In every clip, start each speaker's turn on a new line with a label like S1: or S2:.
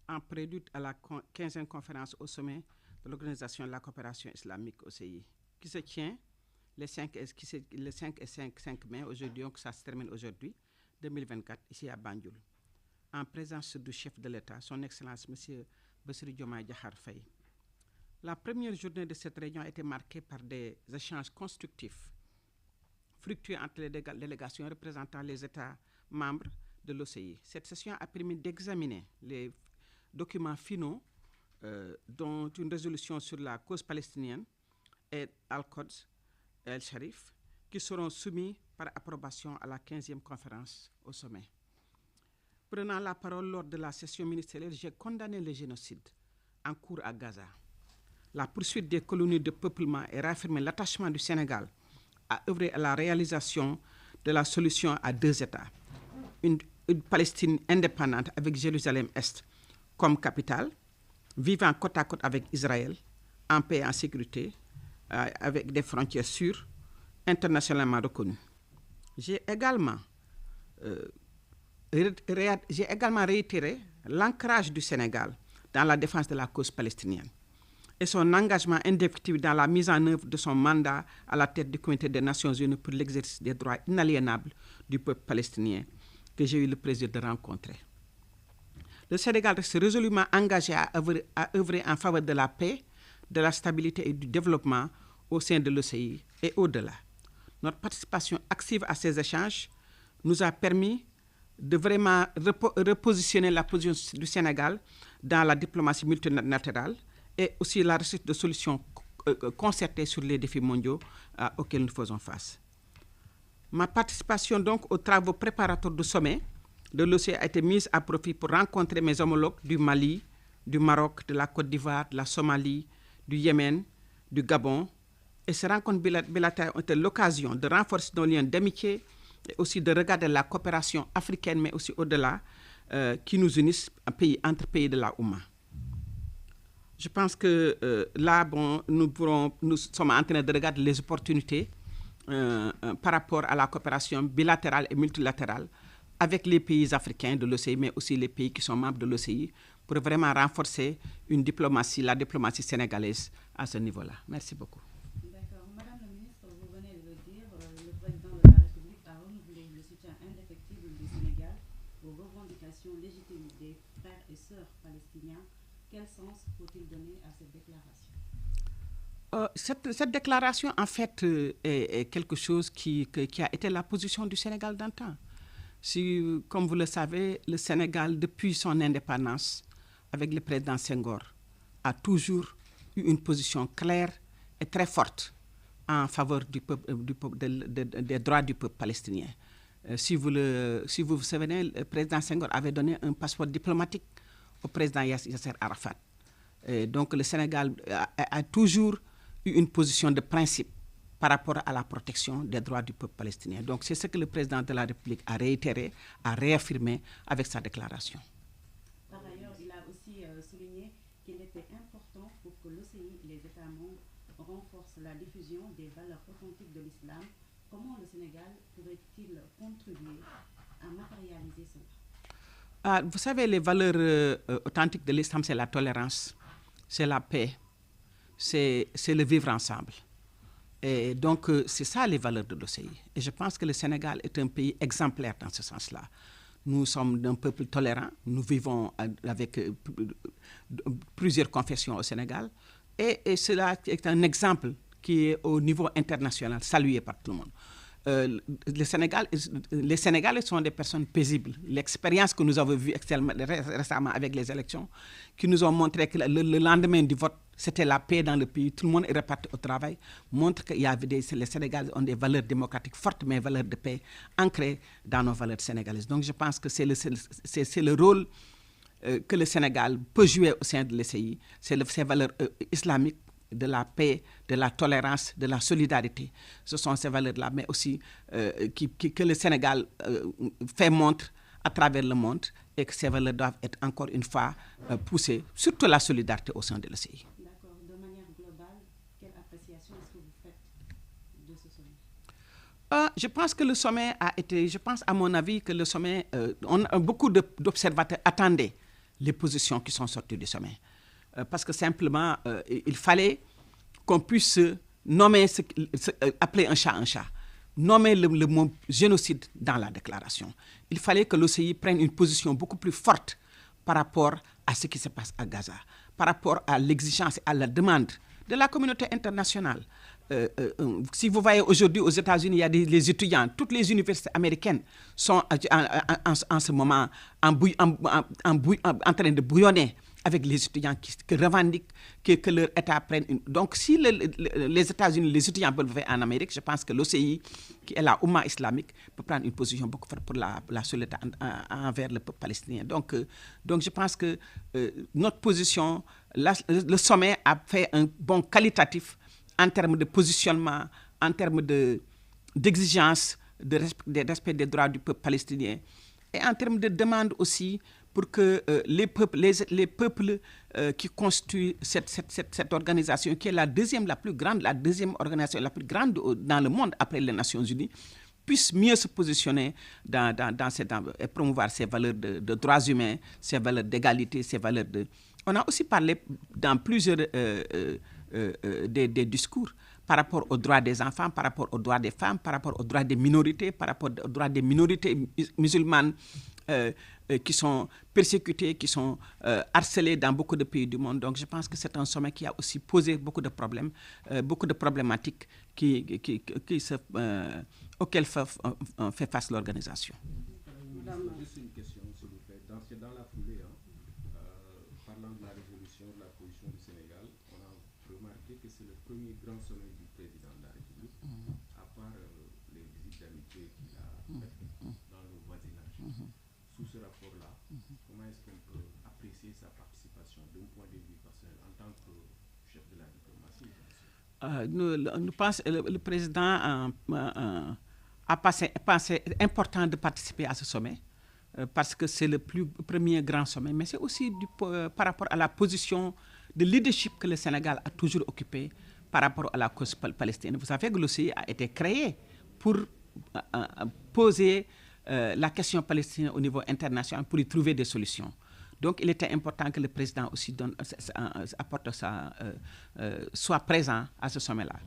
S1: en prélude à la 15e conférence au sommet de l'Organisation de la coopération islamique OCI, qui se tient le 5 et 5 mai, aujourd'hui, donc ça se termine aujourd'hui, 2024, ici à Banjul, en présence du chef de l'État, son Excellence M. Bassirou Diomaye Diakhar Faye. La première journée de cette réunion a été marquée par des échanges constructifs, fructueux entre les délégations représentant les États membres de l'OCI. Cette session a permis d'examiner les documents finaux, dont une résolution sur la cause palestinienne et Al-Quds et Al-Sharif, qui seront soumis par approbation à la 15e conférence au sommet. Prenant la parole lors de la session ministérielle, j'ai condamné le génocide en cours à Gaza, la poursuite des colonies de peuplement et réaffirmé l'attachement du Sénégal à œuvrer à la réalisation de la solution à 2 États, une Palestine indépendante avec Jérusalem-Est comme capitale, vivant côte à côte avec Israël, en paix et en sécurité, avec des frontières sûres, internationalement reconnues. J'ai également réitéré l'ancrage du Sénégal dans la défense de la cause palestinienne et son engagement indéfectible dans la mise en œuvre de son mandat à la tête du Comité des Nations Unies pour l'exercice des droits inaliénables du peuple palestinien, que j'ai eu le plaisir de rencontrer. Le Sénégal reste résolument engagé à œuvrer en faveur de la paix, de la stabilité et du développement au sein de l'OCI et au-delà. Notre participation active à ces échanges nous a permis de vraiment repositionner la position du Sénégal dans la diplomatie multilatérale et aussi la recherche de solutions concertées sur les défis mondiaux auxquels nous faisons face. Ma participation donc aux travaux préparatoires du sommet de l'OCI a été mise à profit pour rencontrer mes homologues du Mali, du Maroc, de la Côte d'Ivoire, de la Somalie, du Yémen, du Gabon. Et ces rencontres bilatérales ont été l'occasion de renforcer nos liens d'amitié et aussi de regarder la coopération africaine, mais aussi au-delà, qui nous unissent entre pays de la Oumma. Je pense que là, nous sommes en train de regarder les opportunités par rapport à la coopération bilatérale et multilatérale avec les pays africains de l'OCI, mais aussi les pays qui sont membres de l'OCI, pour vraiment renforcer la diplomatie sénégalaise à ce niveau-là. Merci beaucoup.
S2: D'accord. Madame la ministre, vous venez de le dire, le président de la République a renouvelé le soutien indéfectible du Sénégal aux revendications légitimes des frères et sœurs palestiniens. Quel sens faut-il donner à cette déclaration?
S1: Cette déclaration, en fait, est quelque chose qui a été la position du Sénégal d'antan. Comme vous le savez, le Sénégal, depuis son indépendance, avec le président Senghor, a toujours eu une position claire et très forte en faveur des droits du peuple palestinien. Si vous vous souvenez, le président Senghor avait donné un passeport diplomatique au président Yasser Arafat. Donc le Sénégal a toujours eu une position de principe par rapport à la protection des droits du peuple palestinien. Donc c'est ce que le président de la République a réitéré, a réaffirmé avec sa déclaration.
S2: Par ailleurs, il a aussi souligné qu'il était important pour que l'OCI et les États membres renforcent la diffusion des valeurs authentiques de l'islam. Comment le Sénégal pourrait-il contribuer à matérialiser cela?
S1: Vous savez, les valeurs authentiques de l'islam, c'est la tolérance, c'est la paix, c'est le vivre ensemble. Et donc, c'est ça les valeurs de l'OCI. Et je pense que le Sénégal est un pays exemplaire dans ce sens-là. Nous sommes un peuple tolérant, nous vivons avec plusieurs confessions au Sénégal. Et cela est un exemple qui est au niveau international, salué par tout le monde. Les Sénégalais sont des personnes paisibles. L'expérience que nous avons vue récemment avec les élections, qui nous ont montré que le lendemain du vote, c'était la paix dans le pays, tout le monde est reparti au travail, montre que les Sénégalais ont des valeurs démocratiques fortes, mais valeurs de paix ancrées dans nos valeurs sénégalaises. Donc je pense que c'est le rôle que le Sénégal peut jouer au sein de l'OCI, c'est ces valeurs islamiques, de la paix, de la tolérance, de la solidarité. Ce sont ces valeurs-là, mais aussi que le Sénégal fait montre à travers le monde et que ces valeurs doivent être encore une fois poussées, surtout la solidarité au sein de l'OCI.
S2: D'accord. De manière globale, quelle appréciation est-ce que vous faites de ce sommet?
S1: Je pense que le sommet a été, à mon avis, que le sommet, beaucoup d'observateurs attendaient les positions qui sont sorties du sommet. Parce que simplement, il fallait qu'on puisse nommer, appeler un chat, nommer le mot génocide dans la déclaration. Il fallait que l'OCI prenne une position beaucoup plus forte par rapport à ce qui se passe à Gaza, par rapport à l'exigence et à la demande de la communauté internationale. Si vous voyez aujourd'hui aux États-Unis, il y a les étudiants, toutes les universités américaines sont en ce moment en train de bouillonner avec les étudiants qui revendiquent que leur État prenne une... Donc, si les États-Unis, les étudiants peuvent faire en Amérique, je pense que l'OCI, qui est la Oumma islamique, peut prendre une position beaucoup forte pour la solidarité envers le peuple palestinien. Donc je pense que notre position, le sommet a fait un bon qualitatif en termes de positionnement, en termes d'exigence, de respect des droits du peuple palestinien, et en termes de demande aussi pour que les peuples qui constituent cette organisation, qui est la deuxième organisation la plus grande dans le monde après les Nations Unies, puissent mieux se positionner et promouvoir ces valeurs de droits humains, ces valeurs d'égalité, ces valeurs de... On a aussi parlé dans plusieurs des discours par rapport aux droits des enfants, par rapport aux droits des femmes, par rapport aux droits des minorités, par rapport aux droits des minorités musulmanes qui sont persécutées, qui sont harcelées dans beaucoup de pays du monde. Donc je pense que c'est un sommet qui a aussi posé beaucoup de problèmes, beaucoup de problématiques auxquelles fait face l'organisation.
S3: Juste une question, s'il vous plaît. Dans la foulée, parlant de la résolution de la position du Sénégal, on a remarqué que c'est le premier grand sommet du président de la République, à part les visites d'amitié qu'il a faites dans le voisinage. Sous ce rapport-là, comment est-ce qu'on peut apprécier sa participation d'un point de vue personnel en tant que chef de la diplomatie?
S1: Nous pensons que le président a pensé important de participer à ce sommet parce que c'est le premier grand sommet, mais c'est aussi par rapport à la position de leadership que le Sénégal a toujours occupée par rapport à la cause palestinienne. Vous savez que l'OCI a été créé pour poser la question palestinienne au niveau international, pour y trouver des solutions. Donc il était important que le président aussi soit présent à ce sommet-là.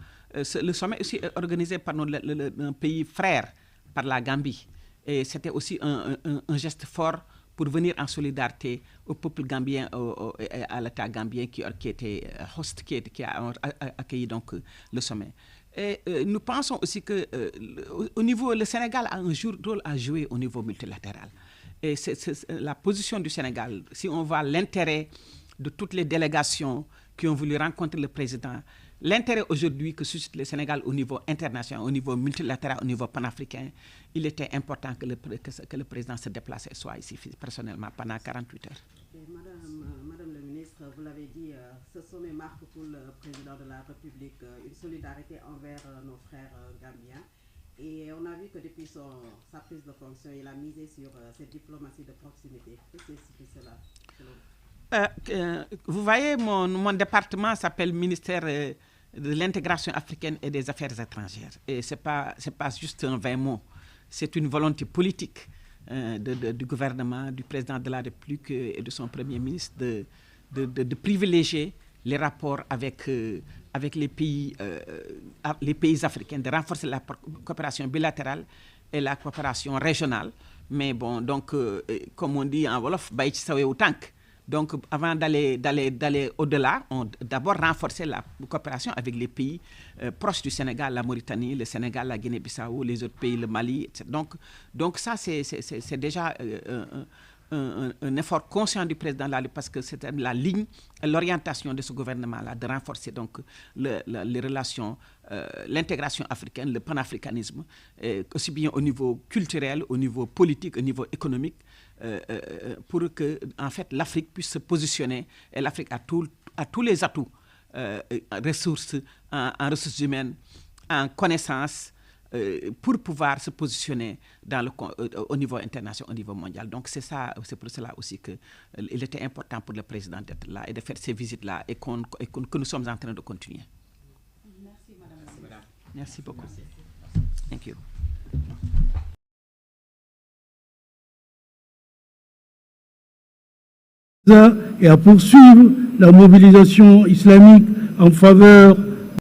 S1: Le sommet aussi est organisé par un pays frère, par la Gambie. Et c'était aussi un geste fort pour venir en solidarité au peuple gambien, à l'État gambien qui était host, qui a accueilli donc le sommet. Et nous pensons aussi que le Sénégal a un rôle à jouer au niveau multilatéral. Et c'est la position du Sénégal, si on voit l'intérêt de toutes les délégations qui ont voulu rencontrer le président, l'intérêt aujourd'hui que suscite le Sénégal au niveau international, au niveau multilatéral, au niveau panafricain, il était important que le président se déplace et soit ici personnellement pendant 48 heures.
S2: Madame le ministre, vous l'avez dit, ce sommet marque pour le président de la République une solidarité envers nos frères gambiens. Et on a vu que depuis sa prise de fonction, il a misé sur cette diplomatie de proximité. Qu'est-ce qui explique cela?
S1: Vous voyez, mon département s'appelle ministère de l'intégration africaine et des affaires étrangères. Et ce n'est pas juste un vain mot, c'est une volonté politique du gouvernement, du président de la République et de son Premier ministre de privilégier les rapports avec les pays africains, de renforcer la coopération bilatérale et la coopération régionale. Mais bon, donc, comme on dit en Wolof, donc avant d'aller au-delà, on d'abord renforcer la coopération avec les pays proches du Sénégal, la Mauritanie, le Sénégal, la Guinée-Bissau, les autres pays, le Mali, etc. Donc ça, c'est déjà un effort conscient du président de la République, parce que c'est la ligne, l'orientation de ce gouvernement-là, de renforcer donc les relations, l'intégration africaine, le panafricanisme, aussi bien au niveau culturel, au niveau politique, au niveau économique, pour que en fait, l'Afrique puisse se positionner, et l'Afrique a tous les atouts, ressources, en ressources humaines, en connaissances, pour pouvoir se positionner au niveau international, au niveau mondial. Donc c'est pour cela aussi qu'il était important pour le président d'être là et de faire ces visites-là et que nous sommes en train de continuer.
S2: Merci, madame.
S1: Merci beaucoup. Thank you.
S4: et à poursuivre la mobilisation islamique en faveur